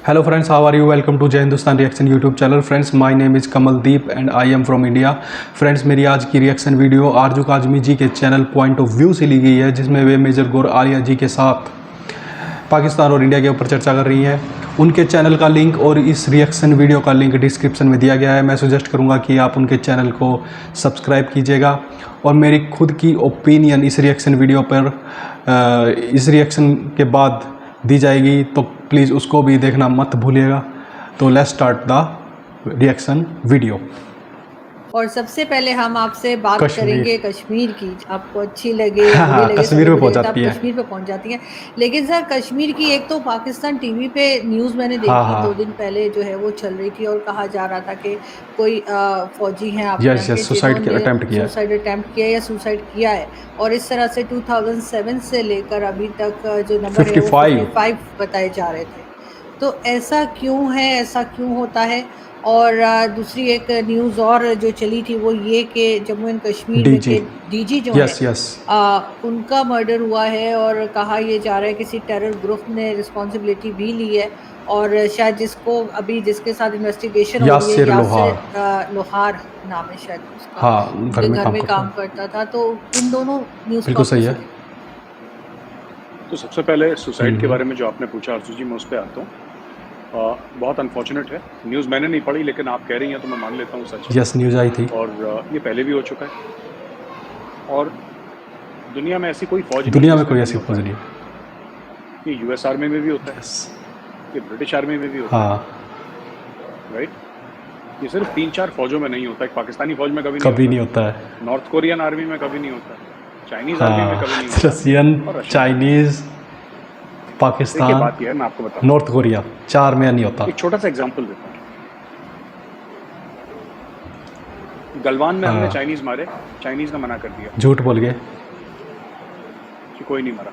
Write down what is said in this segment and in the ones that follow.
Hello friends, how are you? Welcome to जय Hindustan reaction YouTube channel. Friends, my name is Kamaldeep and I am from India. Friends, मेरी आज की reaction video आरजू काजमी जी के channel point of view से ली गई है, जिसमें वे मेजर गौर आर्या जी के साथ पाकिस्तान और इंडिया के ऊपर चर्चा कर रही हैं. उनके चैनल का लिंक और इस रिएक्शन वीडियो का लिंक डिस्क्रिप्शन में दिया गया है. मैं सजेस्ट करूंगा कि आप उनके चैनल को सब्सक्राइब कीजिएगा और मेरी खुद की ओपिनियन इस रिएक्शन वीडियो पर इस रिएक्शन के बाद दी जाएगी, तो प्लीज़ उसको भी देखना मत भूलिएगा. तो let's start the reaction video. और सबसे पहले हम आपसे बात करेंगे कश्मीर की. आपको अच्छी लगे हाँ, लगे कश्मीर में पहुंच जाती है. कश्मीर पे पहुंच जाती हैं. लेकिन सर, कश्मीर की एक तो पाकिस्तान टीवी पे न्यूज़ मैंने देखी 2 दिन पहले जो है वो चल रही थी और कहा जा रहा था कि कोई फौजी हैं आप सुसाइड अटेम्प्ट किया या सुसाइड किया है. और इस तरह से 2007 से लेकर अभी तक जो नंबर है वो 55 बताए जा रहे थे. तो ऐसा क्यों है, ऐसा क्यों होता है? और दूसरी एक न्यूज़ और जो चली थी वो ये कि जम्मू एंड कश्मीर में के डीजी जो है उनका मर्डर हुआ है और कहा ये जा रहा है किसी टेरर ग्रुप ने रिस्पॉन्सिबिलिटी भी ली है. और शायद जिसके साथ इन्वेस्टिगेशन हो रही है, यासिर लोहार नाम है शायद उसका. हाँ, घर में काम करता था. तो इन दोनों न्यूज़ को सही है. तो सबसे पहले सुसाइड के बारे में जो आपने पूछा आरजू जी, मैं उस पर आता हूँ. बहुत अनफॉर्चुनेट है. न्यूज़ मैंने नहीं पढ़ी, लेकिन आप कह रही हैं तो मैं मान लेता हूँ सच. यस, न्यूज़ आई थी और ये पहले भी हो चुका है. और दुनिया में ऐसी कोई फौज नहीं. ये यूएस आर्मी में भी होता है, ये ब्रिटिश आर्मी में भी होता है. राइट. ये सिर्फ 3-4 फौजों में नहीं होता है. पाकिस्तानी फौज में कभी नहीं होता है. नॉर्थ कोरियन आर्मी में कभी नहीं होता है. चाइनीज आर्मी में कभी नहीं होता. रशियन, चाइनीज, पाकिस्तान, बात है, मैं आपको बताऊं, नॉर्थ कोरिया, 4 में नहीं होता. एक छोटा सा एग्जांपल देता हूँ. गलवान में हमने चाइनीज मारे, चाइनीज ने मना कर दिया, झूठ बोल गए कि कोई नहीं मरा.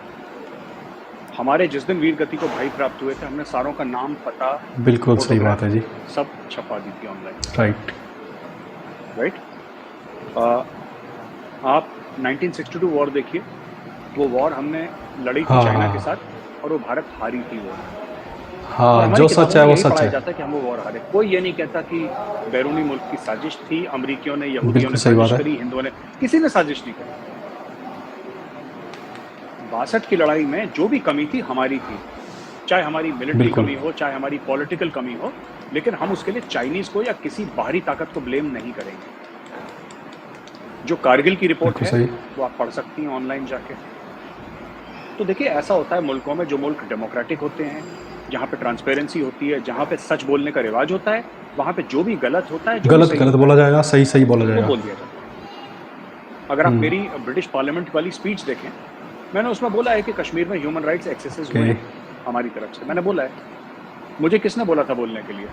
हमारे जिस दिन वीर गति को भाई प्राप्त हुए थे, हमने सारों का नाम, पता, बिल्कुल सही बात है जी, सब छपा दी थी ऑनलाइन. राइट. आप 1962 वॉर देखिए. वो वॉर हमने लड़ी थी चाइना के साथ और वो भारत हारी थी. वो जो सच है वो सच है. जाता कि हम वो वॉर हारे. कोई ये नहीं कहता कि बैरूनी मुल्क की साजिश थी, अमेरिकियों ने, यहूदियों ने साजिश करी, हिंदुओं ने, किसी ने साजिश नहीं करी. 62 की लड़ाई में जो भी कमी थी हमारी थी, चाहे हमारी मिलिट्री कमी हो, चाहे हमारी पॉलिटिकल कमी हो, लेकिन हम उसके लिए चाइनीज को या किसी बाहरी ताकत को ब्लेम नहीं करेंगे. जो कारगिल की रिपोर्ट है वो आप पढ़ सकती हैं ऑनलाइन जाके. तो देखिए, ऐसा होता है मुल्कों में, जो मुल्क डेमोक्रेटिक होते हैं, जहाँ पे ट्रांसपेरेंसी होती है, जहाँ पे सच बोलने का रिवाज होता है, वहाँ पे जो भी गलत होता है, गलत बोला जाएगा, सही बोला जाएगा, बोल दिया जाता है. अगर आप मेरी ब्रिटिश पार्लियामेंट वाली स्पीच देखें, मैंने उसमें बोला है कि कश्मीर में ह्यूमन राइट्स एक्सेसेस हुए हमारी तरफ से. मैंने बोला है. मुझे किसने बोला था बोलने के लिए?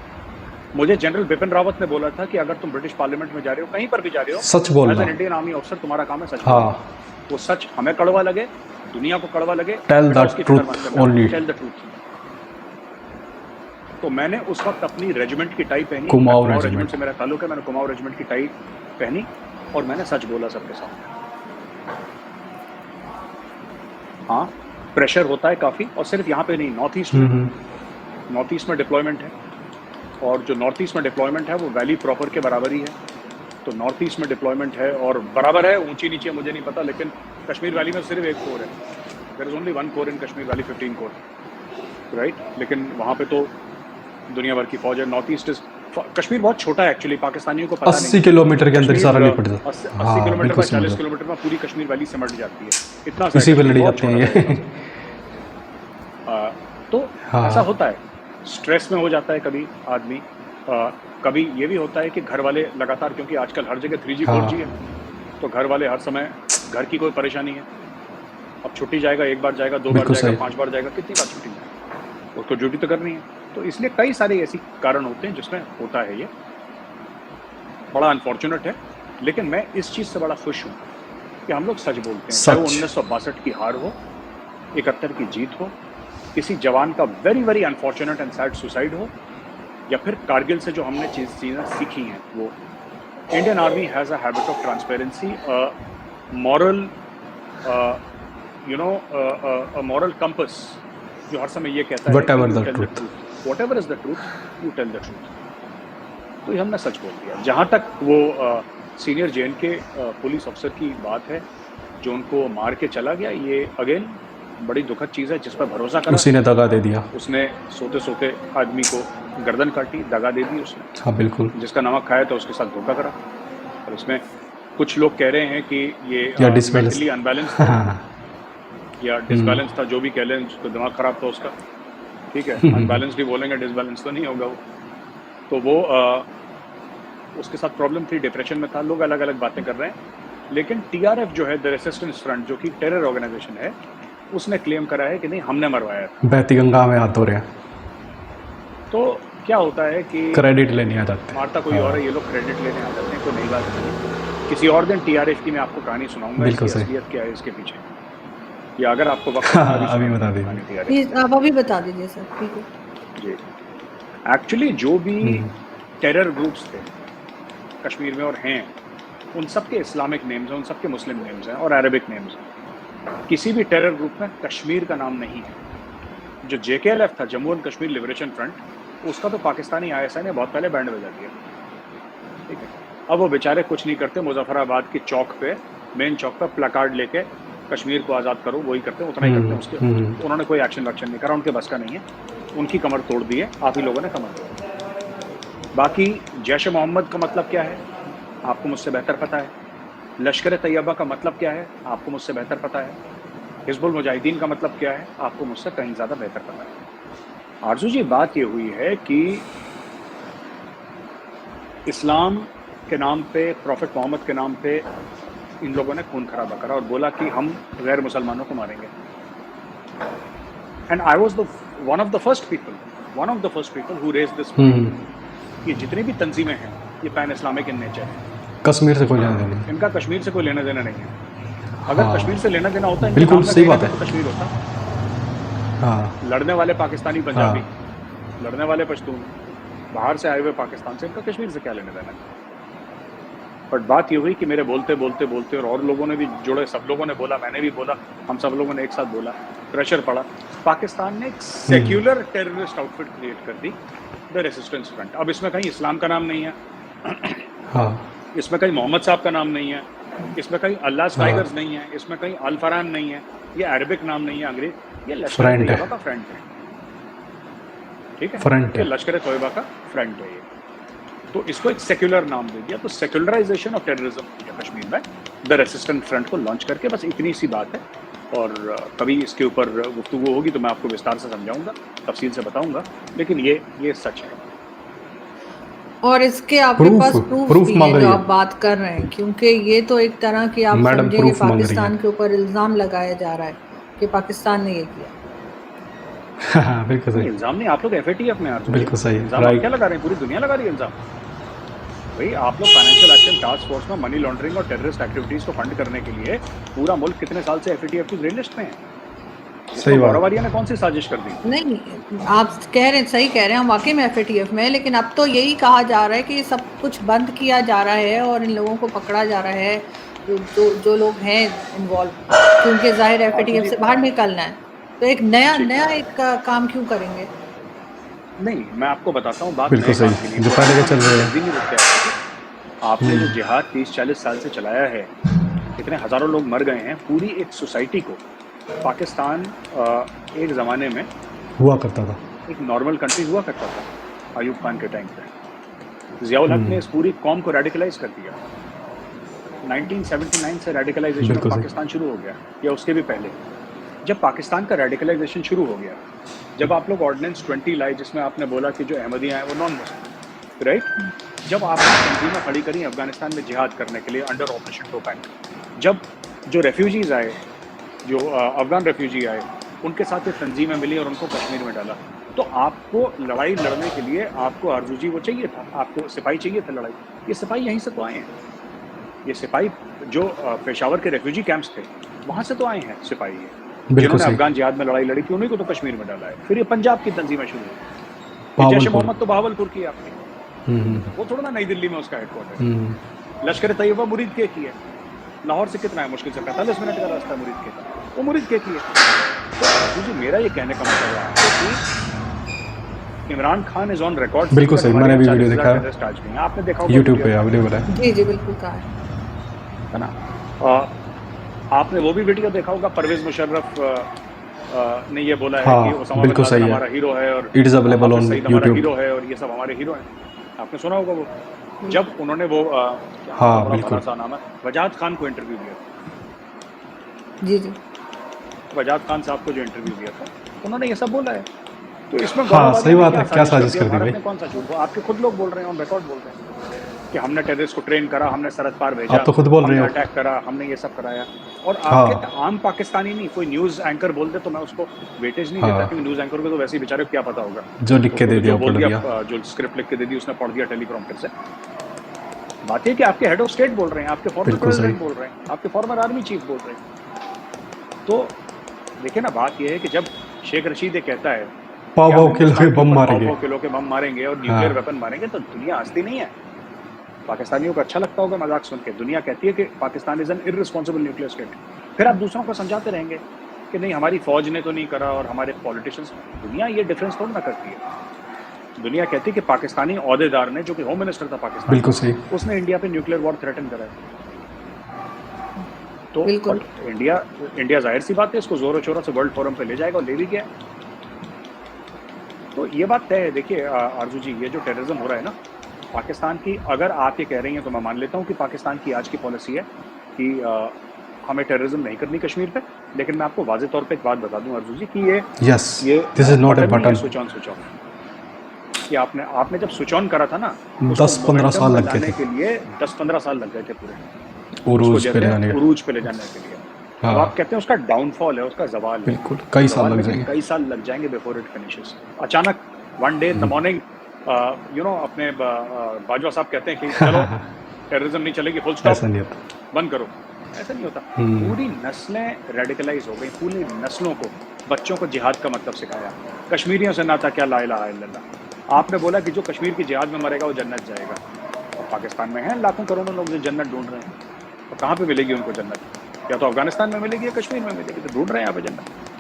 मुझे जनरल बिपिन रावत ने बोला था कि अगर तुम ब्रिटिश पार्लियामेंट में जा रहे हो, कहीं पर भी जा रहे हो, सच बोलना. As an Indian army officer तुम्हारा काम है सच बोलना. वो सच हमें कड़वा लगे, दुनिया को कड़वा लगे, टेल द ट्रूथ ओनली. तो मैंने उस वक्त अपनी रेजिमेंट की टाई पहनी, कुमाऊं रेजिमेंट से मेरा ताल्लुक है, मैंने कुमाऊं रेजिमेंट की टाई पहनी और मैंने सच बोला सबके सामने. हाँ, प्रेशर होता है काफ़ी, और सिर्फ यहाँ पे नहीं, नॉर्थ ईस्ट में डिप्लॉयमेंट है. और जो नॉर्थ ईस्ट में डिप्लॉयमेंट है वो वैली प्रॉपर के बराबर ही है. तो नॉर्थ ईस्ट में डिप्लॉयमेंट है और बराबर है, ऊंची नीचे मुझे नहीं पता, लेकिन कश्मीर वैली में सिर्फ एक कोर है. There is only 1 core in Kashmir valley, 15 core. Right. लेकिन वहाँ पे तो दुनिया भर की फौज है. नॉर्थ ईस्ट कश्मीर बहुत छोटा है एक्चुअली, पाकिस्तानियों को पता नहीं. 80 किलोमीटर के अंदर सारा निपट जाता है. 80 किलोमीटर में, 40 किलोमीटर में पूरी कश्मीर वैली सिमट जाती है. इतना इसी पे लड़ी जाती है. तो ऐसा होता है. स्ट्रेस में हो जाता है कभी आदमी. कभी ये भी होता है कि घर वाले लगातार, क्योंकि आजकल हर जगह 3G 4G है, तो घर वाले हर समय, घर की कोई परेशानी है, अब छुट्टी जाएगा, 1 बार जाएगा, 2 बार जाएगा, 5 बार जाएगा, कितनी बार छुट्टी जाएगा, उसको ड्यूटी तो करनी है. तो इसलिए कई सारे ऐसी कारण होते हैं जिसमें होता है. ये बड़ा अनफॉर्चुनेट है, लेकिन मैं इस चीज़ से बड़ा खुश हूँ कि हम लोग सच बोलते हैं. चाहे वो 1962 की हार हो, 71 की जीत हो, किसी जवान का very very unfortunate and sad suicide हो, या फिर कारगिल से जो हमने चीज़ें सीखी हैं. वो Indian army has a habit of transparency, moral, moral compass, जो हर समय ये कहता है Whatever the truth. Whatever is the truth, you tell the truth. तो ये हमने सच बोल दिया। जहाँ तक वो सीनियर जेएन के पुलिस अफसर की बात है जो उनको मार के चला गया, ये अगेन बड़ी दुखद चीज़ है जिस पर भरोसा करा, उसी ने दगा दे दिया। उसने सोते सोते आदमी को गर्दन काटी, दगा दे दी उसने। हाँ बिल्कुल। जिसका नमक खाया था उसके साथ धोखा करा। और इसमें कुछ लोग कह रहे हैं कि ये या डिसबैलेंस मेंटली अनबैलेंस था या डिसबैलेंस था, जो भी कह लें, उसको दिमाग खराब था उसका, ठीक है। अनबैलेंस भी बोलेंगे, डिसबैलेंस तो नहीं होगा वो। तो वो उसके साथ प्रॉब्लम थी, डिप्रेशन में था। लोग अलग अलग बातें कर रहे हैं, लेकिन टीआरएफ जो है, द रेसिस्टेंस फ्रंट, जो कि टेरर ऑर्गेनाइजेशन है, उसने क्लेम करा है कि नहीं, हमने मरवाया था। बहती गंगा में हाथ धो रहे हैं। तो क्या होता है कि क्रेडिट लेने आ जाते हैं। मारता कोई और है, ये लोग क्रेडिट लेने आ जाते हैं। कोई नई बात नहीं। किसी और दिन टीआरएफ की मैं आपको कहानी सुनाऊंगा, बिल्कुल इसकी सही। असलियत क्या है इसके पीछे, या अगर आपको वक्त अभी बता दीजिए। TRF। प्लीज आप अभी बता दीजिए सर, ठीक है। जी, एक्चुअली जो भी टेरर ग्रुप्स थे कश्मीर में और हैं, उन सब के इस्लामिक नेम्स हैं, उन सब के मुस्लिम नेम्स हैं और अरबिक नेम्स हैं। किसी भी टेरर ग्रुप में कश्मीर का नाम नहीं है। जो JKLF था, Jammu and Kashmir liberation front, उसका तो पाकिस्तानी ISI ने बहुत पहले बैंड बजा दिया, ठीक है। अब वो बेचारे कुछ नहीं करते, मुजफ्फराबाद की चौक पे, मेन चौक पे प्लाकार्ड लेके कश्मीर को आज़ाद करो, वही करते हैं, उतना ही करते हैं। उसके उन्होंने कोई एक्शन वैक्शन नहीं करा, उनके बस का नहीं है। उनकी कमर तोड़ दी है, आप ही लोगों ने कमर तोड़ी। बाकी जैश मोहम्मद का मतलब क्या है, आपको मुझसे बेहतर पता है। लश्कर तैयबा का मतलब क्या है, आपको मुझसे बेहतर पता है। हिजबुल मुजाहिदीन का मतलब क्या है, आपको मुझसे कहीं ज़्यादा बेहतर पता है। आरजू जी, बात ये हुई है कि इस्लाम के नाम पे, प्रॉफिट मोहम्मद के नाम पे इन लोगों ने खून खराबा करा और बोला कि हम गैर मुसलमानों को मारेंगे। And I was the one of the first people who raised this. ये जितनी भी तंजीमें हैं, ये पैन इस्लामिक इन नेचर है। कश्मीर से कोई लेना देना नहीं। इनका कश्मीर से कोई लेना देना नहीं है। अगर कश्मीर से लेना देना होता है, बिल्कुल सही बात है, तो कश्मीर होता। हाँ। लड़ने वाले पाकिस्तानी, पंजाबी, लड़ने वाले पश्तून, बाहर से आए हुए पाकिस्तान से, इनका कश्मीर से क्या लेना देना है। बट बात ये हुई कि मेरे बोलते बोलते बोलते और लोगों ने भी जुड़े, सब लोगों ने बोला, मैंने भी बोला, हम सब लोगों ने एक साथ बोला, प्रेशर पड़ा। पाकिस्तान ने एक सेक्युलर टेररिस्ट आउटफिट क्रिएट कर दी, द रेसिस्टेंस फ्रंट। अब इसमें कहीं इस्लाम का नाम नहीं है, हाँ। इसमें कहीं मोहम्मद साहब का नाम नहीं है, इसमें कहीं अल्लाह टाइगर्स नहीं है, इसमें कहीं अल फरहान नहीं है, ये अरबिक नाम नहीं है, अंग्रेज, ये लश्कर तैयबा का फ्रंट है, ठीक है, फ्रंट है, लश्कर तैयबा का फ्रंट है ये। तो इसको एक सेक्युलर नाम दे दिया। तो सेक्युलराइजेशन ऑफ टेररिज्म कश्मीर में द रेसिस्टेंट फ्रंट को लॉन्च करके, बस इतनी सी बात है। और कभी इसके ऊपर गुफ्तगू होगी तो मैं आपको विस्तार से समझाऊंगा, तफसील से बताऊंगा, लेकिन ये सच है। और इसके आपके पास प्रूफ भी है जो आप बात कर रहे हैं, क्योंकि ये तो एक तरह की आप समझेंगे पाकिस्तान के ऊपर इल्ज़ाम लगाया जा रहा है कि पाकिस्तान ने ये किया। बिल्कुल सही। इल्ज़ाम नहीं, आप लोग FATF में आते हैं, बिल्कुल सही। इल्ज़ाम क्या लगा रहे हैं, पूरी दुनिया लगा रही है इल्ज़ाम। भाई आप लोग फाइनेंशियल एक्शन टास्क फोर्स में मनी लॉन्ड्रिंग और टेररिस्ट एक्टिविटीज़ को फंड करने के लिए पूरा मुल्क कितने साल से FATF की ग्रीन लिस्ट में है। सही बात। गौरव आर्या ने कौन सी साजिश कर दी? नहीं, आप कह रहे हैं, सही कह रहे हैं, हम वाकई में FATF में है, लेकिन अब तो यही कहा जा रहा है कि सब कुछ बंद किया जा रहा है और इन लोगों को पकड़ा जा रहा है, जो लोग हैं इन्वॉल्व, क्योंकि जाहिर FATF से बाहर निकलना है। तो एक नया एक काम क्यों करेंगे? नहीं, मैं आपको बताता हूँ बात। बिल्कुल सही, जो पहले के चल रहे हैं। आपने जो जिहाद 30-40 साल से चलाया है, इतने हज़ारों लोग मर गए हैं, पूरी एक सोसाइटी को। पाकिस्तान एक ज़माने में हुआ करता था, एक नॉर्मल कंट्री हुआ करता था अयूब खान के टाइम पे। ज़ियाउल हक ने इस पूरी कौम को रेडिकलाइज कर दिया। 1979 से रेडिकलाइजेशन ऑफ पाकिस्तान शुरू हो गया, या उसके भी पहले। जब पाकिस्तान का रेडिकलाइजेशन शुरू हो गया, जब आप लोग ऑर्डिनेंस 20 लाए, जिसमें आपने बोला कि जो अहमदियाँ हैं वो नॉन मुस्लिम, राइट? जब आपने तंजीमें खड़ी करी अफगानिस्तान में जिहाद करने के लिए अंडर ऑपरेशन टोपैक, जब जो रेफ्यूजीज़ आए, जो अफगान रेफ्यूजी आए, उनके साथ ये तंजीमें मिली और उनको कश्मीर में डाला, तो आपको लड़ाई लड़ने के लिए आपको आरजूजी वो चाहिए था, आपको सिपाही चाहिए था लड़ाई। ये सिपाही यहीं से तो आए हैं, ये सिपाही जो पेशावर के रेफ्यूजी कैंप्स थे वहाँ से तो आए हैं सिपाही, जिन्होंने अफगान जिहाद में लड़ाई लड़ी थी, उन्हीं को तो कश्मीर में डाला है। फिर ये पंजाब की तंजीमें शुरू हुई। जैश मोहम्मद तो बहावलपुर की आपने, वो थोड़ा ना नई दिल्ली में उसका हेडक्वार्टर। लश्कर तैयबा मुरीद के की है, लाहौर से कितना है, मुश्किल से 45 मिनट का रास्ता मुरीद के का, वो मुरीद के की है। तो मेरा ये कहने का मतलब है कि Imran Khan is on record. बिल्कुल सही, मैंने भी वीडियो देखा है आपने देखा होगा यूट्यूब पे अवेलेबल है। जी जी बिल्कुल कहा है ना। आपने वो भी वीडियो देखा होगा, परवेज मुशर्रफ ने ये बोला है हाँ, कि ओसामा बिन बिल्कुल लादेन सही है। हमारा हीरो है और it is available Hafiz on Saeed हमारा यूट्यूब। हीरो है और ये सब हमारे हीरो हैं। आपने सुना होगा वो, जब उन्होंने वो क्या हाँ, बड़ा बिल्कुल। भला सा नाम है, वजाद खान को इंटरव्यू दिया था। जी जी वजाद खान साहब को जो इंटरव्यू दिया था, उन्होंने ये सब बोला है। तो इसमें हाँ, गौरव सही वाली ने बात है, क्या साजिश दी कर दी भारत भाई। ने कौन सा झूठ, वो आपके खुद लोग बोल रहे हैं, ऑन रिकॉर्ड बोल रहे हैं कि हमने टेररिस्ट को ट्रेन करा, हमने सरहद पार भेजा, आप तो खुद बोल रहे हमने हो। अटैक करा, हमने ये सब कराया। और हाँ। आपके आम पाकिस्तानी नहीं, कोई न्यूज़ एंकर बोल दे तो मैं उसको वेटेज नहीं देता, हाँ। क्योंकि न्यूज़ एंकर को तो वैसे ही बेचारे को क्या पता होगा, जो लिख के दे दिया जो वो बोल पढ़ दिया, जो स्क्रिप्ट लिख के दे दी उसने पढ़ दिया टेलीप्रॉम्प्टर से। बात है कि आपके हेड ऑफ स्टेट बोल रहे हैं, आपके फॉर्मर बिल्कुल सही। प्रेसिडेंट बोल रहे हैं, आपके फॉर्मर आर्मी चीफ बोल रहे हैं। तो देखिए ना, बात यह है कि जब शेख रशीद ये कहता है पाव कि पाव हम किलो के हिंदुस्तान के बम ऊपर मारेंगे। पाव किलो के बम मारेंगे और न्यूक्लियर वेपन मारेंगे, तो दुनिया हंसती नहीं है। पाकिस्तानियों को अच्छा लगता होगा मजाक सुन के। दुनिया कहती है कि Pakistan is an irresponsible nuclear state. फिर आप दूसरों को समझाते रहेंगे कि नहीं हमारी फौज ने तो नहीं करा और हमारे पॉलिटिशियंस। दुनिया ये डिफरेंस थोड़ा ना करती है। दुनिया कहती है कि पाकिस्तानी ओहदेदार ने, जो कि होम मिनिस्टर था पाकिस्तान, बिल्कुल सही। उसने इंडिया पे न्यूक्लियर वॉर थ्रेटन करा है। तो बिल्कुल। और इंडिया जाहिर सी बात है इसको जोरों शोरों से वर्ल्ड फोरम पे ले जाएगा और ले भी गया। तो ये बात तय है। देखिए आरजू जी, ये जो टेररिज्म हो रहा है ना पाकिस्तान की, अगर आप ये कह रही हैं तो मैं मान लेता हूँ कि पाकिस्तान की आज की पॉलिसी है कि हमें टेररिज्म नहीं करनी कश्मीर पे। लेकिन मैं आपको वाजे तौर पे एक बात बता दूं आरजू जी कि yes, this is not a button. Switch on कि आपने जब स्विच ऑन करा था ना, 10-15 साल लग गए थे के लिए 10-15 साल लग गए थे पूरे उरूज पे ले जाने के। उरूज पे ले जाने के लिए। अब आप कहते हैं उसका डाउनफॉल है, उसका जवाल है। बिल्कुल, कई साल लग जाएंगे। कई साल लग जाएंगे बिफोर इट फिनिशेस। अचानक one day in the morning अपने बाजवा साहब कहते हैं कि चलो टेररिज्म नहीं चलेगी, फुल स्टॉप, ऐसा नहीं होता, बंद करो। ऐसा नहीं होता। पूरी नस्लें रेडिकलाइज हो गई, पूरी नस्लों को, बच्चों को जिहाद का मतलब सिखाया। कश्मीरियों से नाता क्या, ला इलाहा इल्लल्लाह। आपने बोला कि जो कश्मीर की जिहाद में मरेगा वो जन्नत जाएगा। और पाकिस्तान में हैं लाखों करोड़ों लोग जो जन्नत ढूंढ रहे हैं, तो कहाँ पे मिलेगी उनको जन्नत? या तो अफगानिस्तान में मिलेगी या कश्मीर में मिलेगी, तो ढूंढ रहे हैं यहाँ पे जन्नत।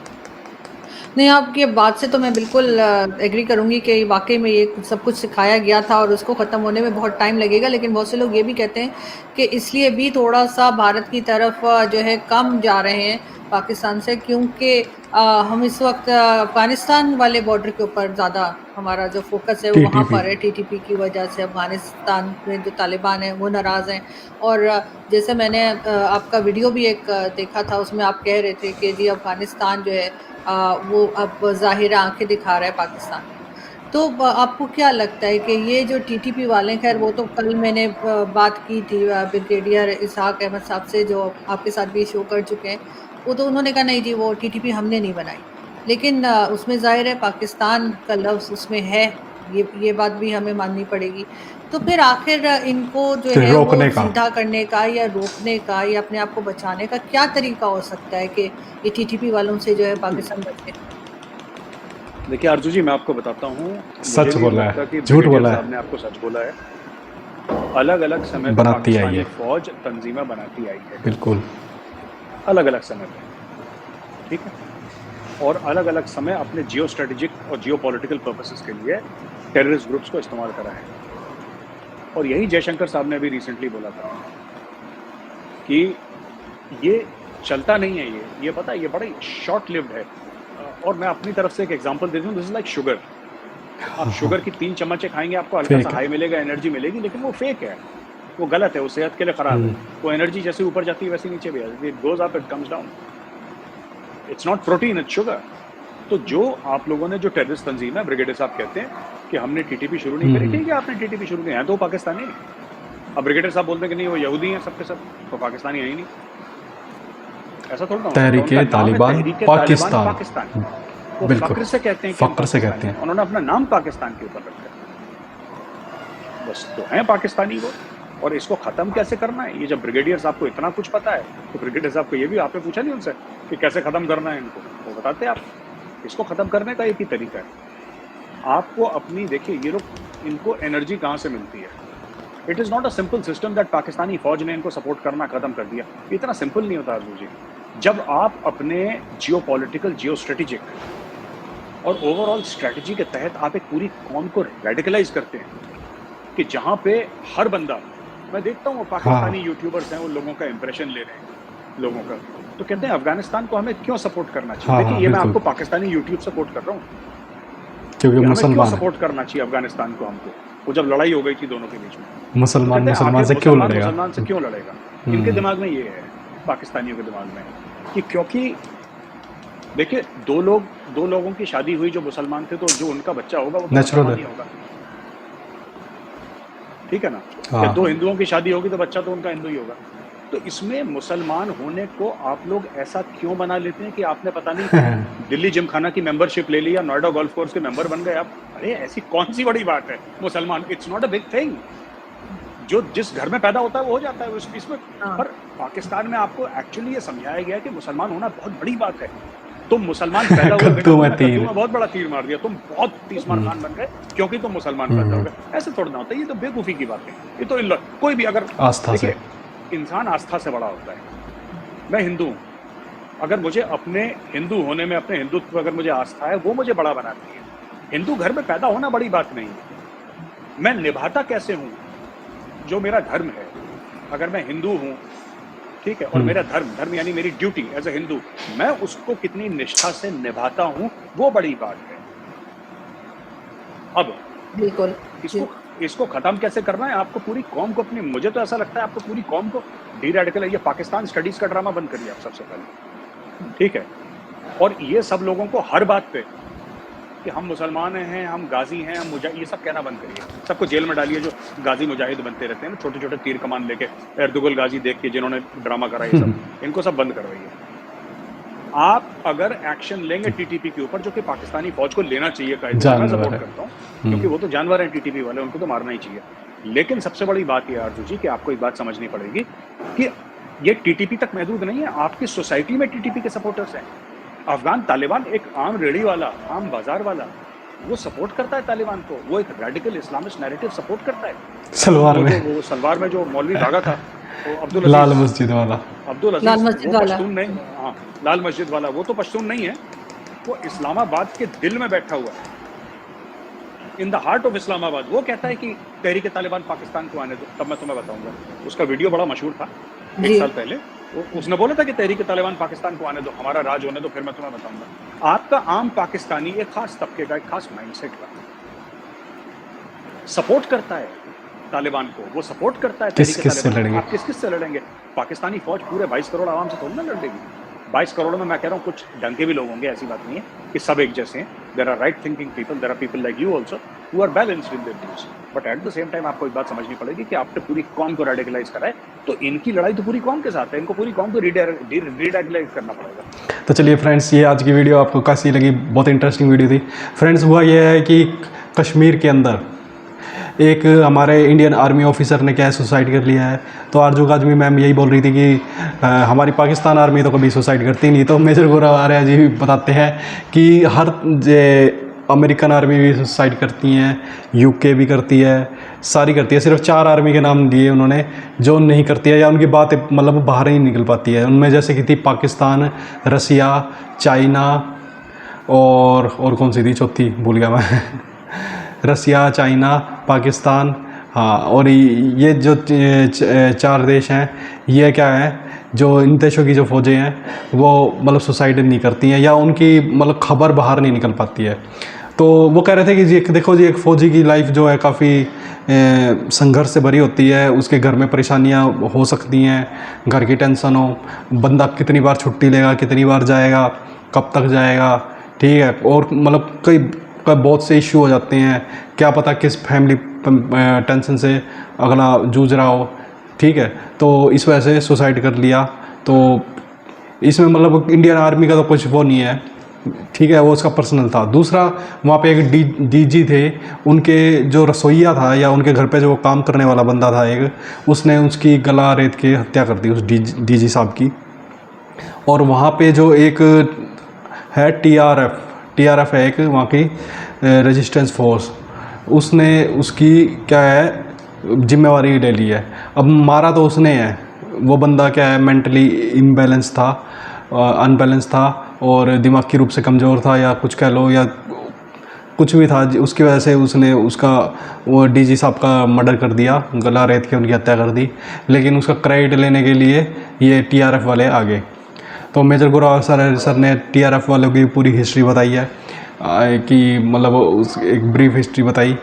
नहीं, आपकी बात से तो मैं बिल्कुल एग्री करूंगी कि वाकई में ये सब कुछ सिखाया गया था और उसको ख़त्म होने में बहुत टाइम लगेगा। लेकिन बहुत से लोग ये भी कहते हैं कि इसलिए भी थोड़ा सा भारत की तरफ जो है कम जा रहे हैं पाकिस्तान से, क्योंकि हम इस वक्त अफगानिस्तान वाले बॉर्डर के ऊपर ज़्यादा हमारा जो फोकस है वो वहाँ पर है। टीटीपी की वजह से अफगानिस्तान में जो तालिबान हैं वो नाराज़ हैं। और जैसे मैंने आपका वीडियो भी एक देखा था, उसमें आप कह रहे थे कि जी अफगानिस्तान जो है वो अब ज़ाहिर आंखें दिखा रहा है पाकिस्तान। तो आपको क्या लगता है कि ये जो टीटीपी वाले, खैर वो तो कल मैंने बात की थी ब्रिगेडियर इसहाक अहमद साहब से, जो आपके साथ भी शो कर चुके हैं, वो तो उन्होंने कहा नहीं जी वो टीटीपी हमने नहीं बनाई। लेकिन उसमें ज़ाहिर है पाकिस्तान का लफ्ज़ उसमें है, ये बात भी हमें माननी पड़ेगी। तो फिर आखिर इनको जो है वो सीधा करने का या रोकने का या अपने आप को बचाने का क्या तरीका हो सकता है कि ये टीटीपी वालों से जो है पाकिस्तान बचे? देखिए आरजू जी, मैं आपको बताता हूँ, सच बोला है, झूठ बोला है। साहब ने आपको सच बोला है। अलग अलग समय पर बनाती आई है फौज, तंजीमें बनाती आई है, बिल्कुल अलग अलग समय पर, ठीक है। और अलग अलग समय अपने जियो स्ट्रेटेजिक और जियो पॉलिटिकल पर्पसेस के लिए टेररिस्ट ग्रुप्स को इस्तेमाल करा है। और यही जयशंकर साहब ने अभी रिसेंटली बोला था कि ये चलता नहीं है, ये पता है, ये बड़ा शॉर्ट लिव्ड है। और मैं अपनी तरफ से एक एग्जांपल दे दूं, दिस इज लाइक शुगर। आप शुगर की 3 चम्मचे खाएंगे, आपको हल्का सा हाई मिलेगा, एनर्जी मिलेगी, लेकिन वो फेक है, वो गलत है, वो सेहत के लिए खराब है। वो एनर्जी जैसे ऊपर जाती है वैसे नीचे भी आती है, it goes up, it comes down. It's not protein, it's sugar. तो जो आप लोगों ने, जो टेररिस्ट तंजीम है, ब्रिगेडियर साहब कहते हैं कि हमने टीटीपी शुरू नहीं करी, ठीक है आपने टीटीपी शुरू किया है तो पाकिस्तानी। अब ब्रिगेडियर साहब बोलते हैं कि नहीं वो यहूदी हैं सब के सब, तो पाकिस्तानी है ही नहीं। ऐसा थोड़ा ना। तहरीके तालिबान पाकिस्तान, वो फक्र से कहते हैं, फक्र से कहते हैं। उन्होंने अपना नाम पाकिस्तान के ऊपर रखा है, बस। तो हैं पाकिस्तानी वो। और इसको खत्म कैसे करना है, ये जब ब्रिगेडियर साहब को इतना कुछ पता है, तो ब्रिगेडियर साहब को ये भी आपने पूछा नहीं उनसे कि कैसे खत्म करना है इनको, वो बताते हैं आप। इसको खत्म करने का एक ही तरीका है, आपको अपनी, देखिए ये लोग, इनको एनर्जी कहाँ से मिलती है। It is not a simple system that Pakistani फौज ने इनको सपोर्ट करना खत्म कर दिया, इतना सिंपल नहीं होता अर्जुन जी। जब आप अपने जियो पॉलिटिकल, जियो स्ट्रेटेजिक और ओवरऑल स्ट्रैटेजी के तहत आप एक पूरी कौम को रेडिकलाइज करते हैं कि जहाँ पे हर बंदा, मैं देखता हूँ पाकिस्तानी यूट्यूबर्स हैं, वो लोगों का इंप्रेशन ले रहे हैं लोगों का, तो कहते हैं अफगानिस्तान को हमें क्यों सपोर्ट करना चाहिए। देखिए ये मैं आपको पाकिस्तानी यूट्यूब सपोर्ट कर रहा हूँ, क्योंकि हमें क्यों मुसलमान सपोर्ट करना चाहिए अफगानिस्तान को हमको। वो जब लड़ाई हो गई थी दोनों के बीच में, मुसलमान मुसलमान से क्यों लड़ेगा, मुसलमान से क्यों लड़ेगा, इनके दिमाग में ये है, पाकिस्तानियों के दिमाग में, कि क्योंकि देखिए दो लोगों की शादी हुई जो मुसलमान थे, तो जो उनका बच्चा होगा वो मुसलमान ही होगा, ठीक है ना। या दो हिंदुओं की शादी होगी तो बच्चा तो उनका हिंदू ही होगा। तो इसमें मुसलमान होने को आप लोग ऐसा क्यों बना लेते हैं कि आपने पता नहीं दिल्ली जिमखाना की मेंबरशिप ले ली या नोएडा गोल्फ कोर्स के मेंबर बन गए आप। अरे ऐसी कौन सी बड़ी बात है मुसलमान, it's not a big thing. जो जिस घर में पैदा होता है वो हो जाता है इसमें। पर पाकिस्तान में आपको एक्चुअली ये समझाया गया है कि मुसलमान होना बहुत बड़ी बात है। तुम मुसलमान पैदा हुए, कद्दू में बहुत बड़ा तीर मार दिया, तुम बहुत तीसमार खान बन गए क्योंकि तुम मुसलमान पैदा हो गए। ऐसे थोड़ा ना होता है, ये तो बेवकूफ़ी की बात है। ये तो कोई भी अगर आस्था से, इंसान आस्था से बड़ा होता है। मैं हिंदू हूँ, अगर मुझे अपने हिंदू होने में, अपने हिंदुत्व अगर मुझे आस्था है, वो मुझे बड़ा बनाती है। हिंदू घर में पैदा होना बड़ी बात नहीं है। मैं निभाता कैसे हूँ जो मेरा धर्म है। अगर मैं हिंदू हूँ, ठीक है, और मेरा धर्म यानी मेरी ड्यूटी एज ए हिंदू, मैं उसको कितनी निष्ठा से निभाता हूँ, वो बड़ी बात है। अब बिल्कुल इसको खत्म कैसे करना है, आपको पूरी कौम को अपनी, मुझे तो ऐसा लगता है आपको पूरी कौम को डी-रेडिकल, ये पाकिस्तान स्टडीज का ड्रामा बंद करिए आप सबसे पहले, ठीक है। और ये सब लोगों को हर बात पे कि हम मुसलमान हैं, हम गाजी हैं, हम मुजाहिद, ये सब कहना बंद करिए। सबको जेल में डालिए जो गाजी मुजाहिद बनते रहते हैं, छोटे छोटे तीर कमान लेके, एर्दुगल गाजी देख के जिन्होंने ड्रामा करा, ये सब इनको सब बंद करवाइए। आप अगर एक्शन लेंगे टीटीपी के ऊपर, जो कि पाकिस्तानी फौज को लेना चाहिए, मैं सपोर्ट करता हूँ, क्योंकि वो तो जानवर हैं टीटीपी वाले, उनको तो मारना ही चाहिए। लेकिन सबसे बड़ी बात यह आरजू जी कि आपको एक बात समझनी पड़ेगी कि ये टीटीपी तक महदूद नहीं है, आपकी सोसाइटी में टीटीपी के सपोर्टर्स हैं। अफगान तालिबान एक आम रेडी वाला, आम बाजार वाला, वो सपोर्ट करता है तालिबान को, वो एक रेडिकल इस्लामिस्ट नैरेटिव सपोर्ट करता है। सलवार में जो मौलवी भागा था, वो अब्दुल लाल मस्जिद वाला, अब्दुल अजीज, वो पश्तून नहीं, हाँ लाल मस्जिद वाला, वो तो पश्तून नहीं है, वो इस्लामाबाद के दिल में बैठा हुआ है, in the heart of Islamabad. वो कहता है कि तहरीक तालिबान पाकिस्तान को आने दो। तब मैं तुम्हें बताऊंगा, उसका वीडियो बड़ा मशहूर था 1 साल पहले। उसने बोला था कि तहरीक तालिबान पाकिस्तान को आने दो, हमारा राज होने दो, फिर मैं तुम्हें बताऊंगा। आपका आम पाकिस्तानी एक खास तबके का, एक खास माइंडसेट का सपोर्ट करता है तालिबान को, वो सपोर्ट करता है तहरीक तालिबान। आप किस से लड़ेंगे? पाकिस्तानी फौज पूरे 22 करोड़ आवाम से थोड़ी ना लड़ेगी। 22 करोड़ में मैं कह रहा हूँ कुछ ढंग के भी लोग होंगे, ऐसी बात नहीं है कि सब एक जैसे हैं। There are right thinking people, there are people like you also who are balanced in their views, but at the same time आपको एक बात समझनी पड़ेगी कि आपने पूरी कौम को रेडिकलाइज करा है, तो इनकी लड़ाई तो पूरी कौम के साथ है, इनको पूरी कौम को रीरेडिकलाइज करना पड़ेगा। तो चलिए फ्रेंड्स, ये आज की वीडियो आपको कैसी लगी? बहुत इंटरेस्टिंग वीडियो थी फ्रेंड्स। हुआ ये है कि कश्मीर के अंदर एक हमारे इंडियन आर्मी ऑफिसर ने क्या है, सुसाइड कर लिया है। तो आरजू काजमी मैम यही बोल रही थी कि हमारी पाकिस्तान आर्मी तो कभी सुसाइड करती नहीं। तो मेजर गौर आर्या जी भी बताते हैं कि हर अमेरिकन आर्मी भी सुसाइड करती हैं, यूके भी करती है, सारी करती है। सिर्फ 4 आर्मी के नाम दिए उन्होंने जो नहीं करती है, या उनकी बात मतलब बाहर ही निकल पाती है। उनमें जैसे कि थी पाकिस्तान, रसिया, चाइना और कौन सी थी चौथी, भूल गया मैं रसिया, चाइना, पाकिस्तान, हाँ। और ये जो 4 देश हैं, ये क्या है, जो इन देशों की जो फ़ौजें हैं वो मतलब सुसाइड नहीं करती हैं, या उनकी मतलब खबर बाहर नहीं निकल पाती है। तो वो कह रहे थे कि जी देखो जी, एक फ़ौजी की लाइफ जो है काफ़ी संघर्ष से भरी होती है। उसके घर में परेशानियां हो सकती हैं, घर की टेंशन हो, बंदा कितनी बार छुट्टी लेगा, कितनी बार जाएगा, कब तक जाएगा, ठीक है। और मतलब कई बहुत से इशू हो जाते हैं, क्या पता किस फैमिली टेंशन से अगला जूझ रहा हो, ठीक है। तो इस वजह से सुसाइड कर लिया। तो इसमें मतलब इंडियन आर्मी का तो कुछ वो नहीं है, ठीक है, वो उसका पर्सनल था। दूसरा, वहाँ पे एक डीजी थे, उनके जो रसोइया था या उनके घर पे जो काम करने वाला बंदा था एक, उसने उसकी गला रेत के हत्या कर दी, उस डीजी साहब की। और वहाँ पे जो एक है टीआरएफ है एक वहाँ की रेजिस्टेंस फोर्स, उसने उसकी क्या है जिम्मेवारी ले ली है। अब मारा तो उसने है, वो बंदा क्या है मेंटली अनबैलेंस था और दिमागी रूप से कमज़ोर था, या कुछ कह लो, या कुछ भी था उसकी वजह से उसने उसका वो डीजी साहब का मर्डर कर दिया, गला रेत के उनकी हत्या कर दी। लेकिन उसका क्रेडिट लेने के लिए ये टीआरएफ वाले आ गए। तो मेजर गौरव सर ने टीआरएफ वालों की पूरी हिस्ट्री बताई है कि मतलब उस एक ब्रीफ हिस्ट्री बताई।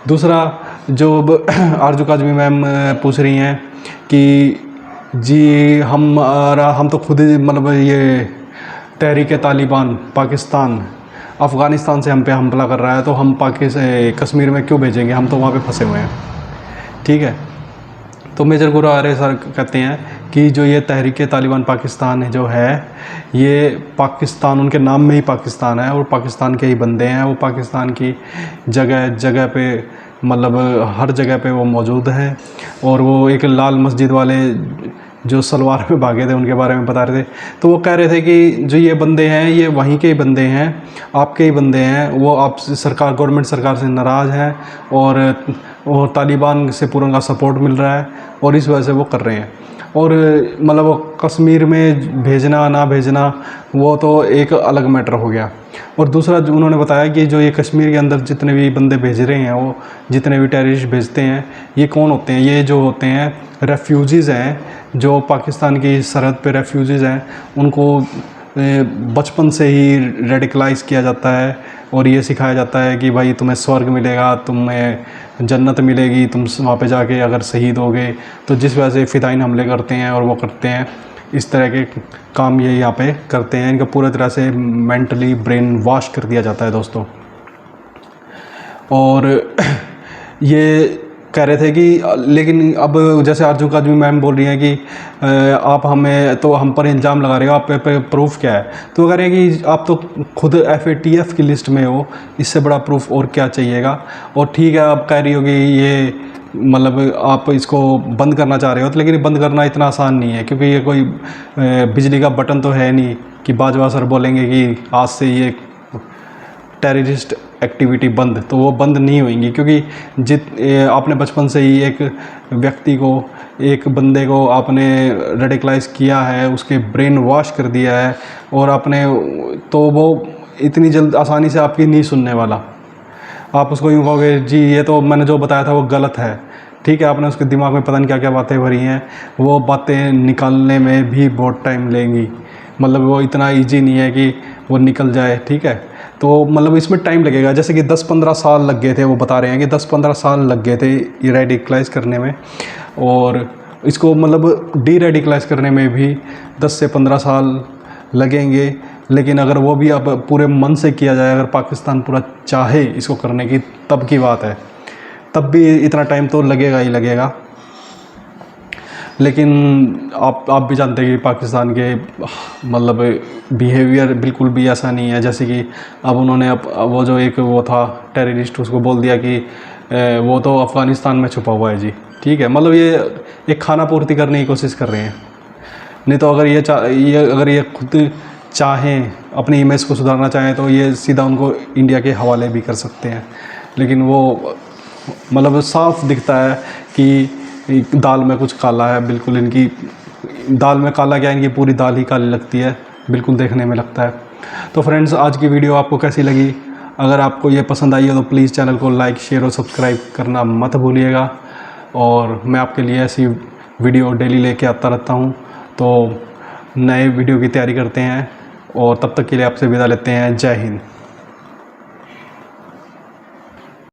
दूसरा जो आरजू काजमी मैम पूछ रही हैं कि जी हम तो खुद ही मतलब ये तहरीक तालिबान पाकिस्तान अफ़गानिस्तान से हम पे हमला कर रहा है, तो हम कश्मीर में क्यों भेजेंगे, हम तो वहाँ पे फंसे हुए हैं। ठीक है, तो मेजर गौरव आर्य सर कहते हैं कि जो ये तहरीक तालिबान पाकिस्तान जो है, ये पाकिस्तान उनके नाम में ही पाकिस्तान है और पाकिस्तान के ही बंदे हैं। वो पाकिस्तान की जगह जगह पे मतलब हर जगह पे वो मौजूद हैं। और वो एक लाल मस्जिद वाले जो सलवार में भागे थे उनके बारे में बता रहे थे। तो वो कह रहे थे कि जो ये बंदे हैं ये वहीं के ही बंदे हैं, आपके ही बंदे हैं। वो आप सरकार गवर्नमेंट सरकार से नाराज़ हैं और तालिबान से पूरा उनका सपोर्ट मिल रहा है और इस वजह से वो कर रहे हैं। और मतलब वो कश्मीर में भेजना ना भेजना वो तो एक अलग मैटर हो गया। और दूसरा जो उन्होंने बताया कि जो ये कश्मीर के अंदर जितने भी बंदे भेज रहे हैं, वो जितने भी टेररिस्ट भेजते हैं, ये कौन होते हैं? ये जो होते हैं रेफ्यूजीज़ हैं, जो पाकिस्तान की सरहद पे रेफ्यूजीज़ हैं। उनको बचपन से ही रेडिकलाइज़ किया जाता है और ये सिखाया जाता है कि भाई तुम्हें स्वर्ग मिलेगा, तुम्हें जन्नत मिलेगी, तुम वहाँ पे जाके अगर शहीद होगे। तो जिस वजह से फ़िदाइन हमले करते हैं और वो करते हैं इस तरह के काम ये यहाँ पे करते हैं। इनका पूरा तरह से मेंटली ब्रेन वॉश कर दिया जाता है दोस्तों। और ये कह रहे थे कि लेकिन अब जैसे आरजू काजमी मैम बोल रही हैं कि आप हमें तो हम पर इल्ज़ाम लगा रहे हो, आप पे प्रूफ क्या है? तो कह रहे हैं कि आप तो खुद FATF की लिस्ट में हो, इससे बड़ा प्रूफ और क्या चाहिएगा? और ठीक है, आप कह रही हो कि ये मतलब आप इसको बंद करना चाह रहे हो, तो लेकिन बंद करना इतना आसान नहीं है, क्योंकि ये कोई बिजली का बटन तो है नहीं कि बाजवा सर बोलेंगे कि आज से ये टेररिस्ट एक्टिविटी बंद, तो वो बंद नहीं होंगी। क्योंकि आपने बचपन से ही एक व्यक्ति को, एक बंदे को आपने रेडिकलाइज़ किया है, उसके ब्रेन वॉश कर दिया है और आपने, तो वो इतनी जल्द आसानी से आपकी नहीं सुनने वाला। आप उसको यूँ कहोगे जी ये तो मैंने जो बताया था वो गलत है, ठीक है, आपने उसके दिमाग में पता नहीं क्या क्या बातें भरी हैं, वो बातें निकालने में भी बहुत टाइम लेंगी। मतलब वो इतना इजी नहीं है कि वो निकल जाए, ठीक है। तो मतलब इसमें टाइम लगेगा, जैसे कि 10-15 साल लग गए थे, वो बता रहे हैं कि 10-15 साल लग गए थे ये रेडिकलाइज़ करने में, और इसको मतलब डी रेडिकलाइज़ करने में भी 10 से 15 साल लगेंगे। लेकिन अगर वो भी अब पूरे मन से किया जाए, अगर पाकिस्तान पूरा चाहे इसको करने की, तब की बात है, तब भी इतना टाइम तो लगेगा ही लगेगा। लेकिन आप भी जानते हैं कि पाकिस्तान के मतलब बिहेवियर बिल्कुल भी ऐसा नहीं है। जैसे कि अब उन्होंने वो जो एक वो था टेररिस्ट, उसको बोल दिया कि वो तो अफ़गानिस्तान में छुपा हुआ है जी, ठीक है। मतलब ये एक खाना पूर्ति करने की कोशिश कर रहे हैं। नहीं तो अगर ये खुद चाहें, अपनी इमेज को सुधारना चाहें, तो ये सीधा उनको इंडिया के हवाले भी कर सकते हैं। लेकिन वो मतलब साफ दिखता है कि दाल में कुछ काला है, बिल्कुल। इनकी दाल में काला क्या, इनकी पूरी दाल ही काली लगती है, बिल्कुल देखने में लगता है। तो फ्रेंड्स, आज की वीडियो आपको कैसी लगी? अगर आपको ये पसंद आई हो तो प्लीज़ चैनल को लाइक, शेयर और सब्सक्राइब करना मत भूलिएगा। और मैं आपके लिए ऐसी वीडियो डेली लेके आता रहता हूँ, तो नए वीडियो की तैयारी करते हैं। और तब तक के लिए आपसे विदा लेते हैं। जय हिंद।